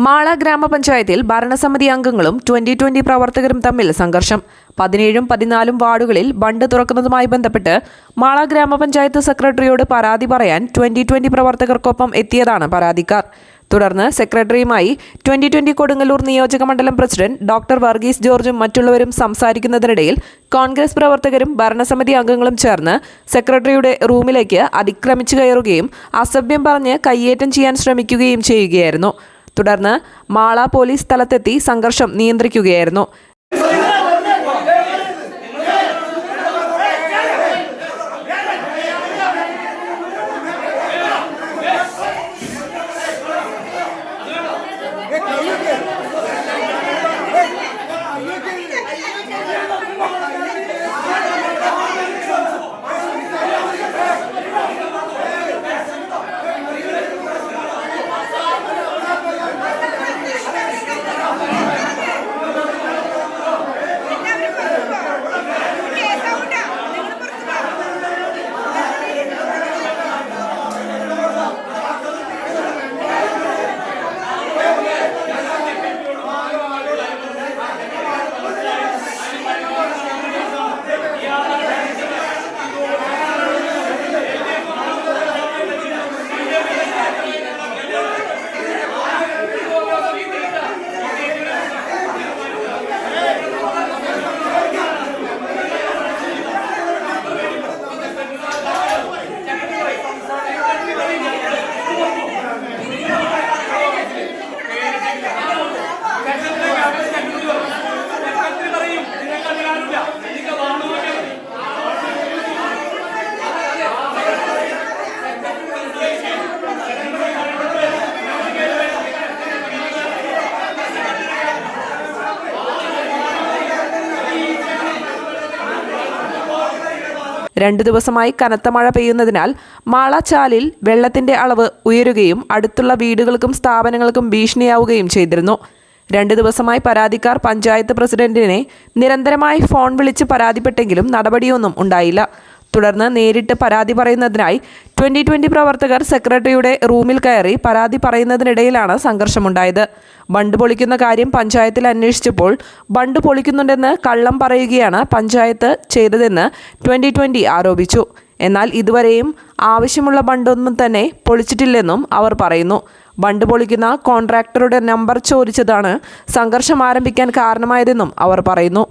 മാള ഗ്രാമപഞ്ചായത്തിൽ ഭരണസമിതി അംഗങ്ങളും 2020 പ്രവർത്തകരും തമ്മിൽ സംഘർഷം. 17ഉം 14ഉം വാർഡുകളിൽ ബണ്ട് തുറക്കുന്നതുമായി ബന്ധപ്പെട്ട് മാള ഗ്രാമപഞ്ചായത്ത് സെക്രട്ടറിയോട് പരാതി പറയാൻ 2020 പ്രവർത്തകർക്കൊപ്പം എത്തിയതാണ് പരാതിക്കാർ. തുടർന്ന് സെക്രട്ടറിയുമായി 2020 കൊടുങ്ങല്ലൂർ നിയോജക മണ്ഡലം പ്രസിഡന്റ് ഡോക്ടർ വർഗീസ് ജോർജും മറ്റുള്ളവരും സംസാരിക്കുന്നതിനിടയിൽ കോൺഗ്രസ് പ്രവർത്തകരും ഭരണസമിതി അംഗങ്ങളും ചേർന്ന് സെക്രട്ടറിയുടെ റൂമിലേക്ക് അതിക്രമിച്ചു കയറുകയും അസഭ്യം പറഞ്ഞ് കയ്യേറ്റം ചെയ്യാൻ ശ്രമിക്കുകയും ചെയ്യുകയായിരുന്നു. തുടർന്ന് മാള പോലീസ് സ്ഥലത്തെത്തി സംഘർഷം നിയന്ത്രിക്കുകയായിരുന്നു. രണ്ടു ദിവസമായി കനത്ത മഴ പെയ്യുന്നതിനാൽ മാള ചാലിൽ വെള്ളത്തിന്റെ അളവ് ഉയരുകയും അടുത്തുള്ള വീടുകൾക്കും സ്ഥാപനങ്ങൾക്കും ഭീഷണിയാവുകയും ചെയ്തിരുന്നു. 2 ദിവസമായി പരാതിക്കാർ പഞ്ചായത്ത് പ്രസിഡന്റിനെ നിരന്തരമായി ഫോൺ വിളിച്ച് പരാതിപ്പെട്ടെങ്കിലും നടപടിയൊന്നും ഉണ്ടായില്ല. തുടർന്ന് നേരിട്ട് പരാതി പറയുന്നതിനായി 2020 പ്രവർത്തകർ സെക്രട്ടറിയുടെ റൂമിൽ കയറി പരാതി പറയുന്നതിനിടയിലാണ് സംഘർഷമുണ്ടായത്. ബണ്ട് പൊളിക്കുന്ന കാര്യം പഞ്ചായത്തിൽ അന്വേഷിച്ചപ്പോൾ ബണ്ട് പൊളിക്കുന്നുണ്ടെന്ന് കള്ളം പറയുകയാണ് പഞ്ചായത്ത് ചെയ്തതെന്ന് 2020 ആരോപിച്ചു. എന്നാൽ ഇതുവരെയും ആവശ്യമുള്ള ബണ്ടൊന്നും തന്നെ പൊളിച്ചിട്ടില്ലെന്നും അവർ പറയുന്നു. ബണ്ട് പൊളിക്കുന്ന കോൺട്രാക്ടറുടെ നമ്പർ ചോദിച്ചതാണ് സംഘർഷം ആരംഭിക്കാൻ കാരണമായതെന്നും അവർ പറയുന്നു.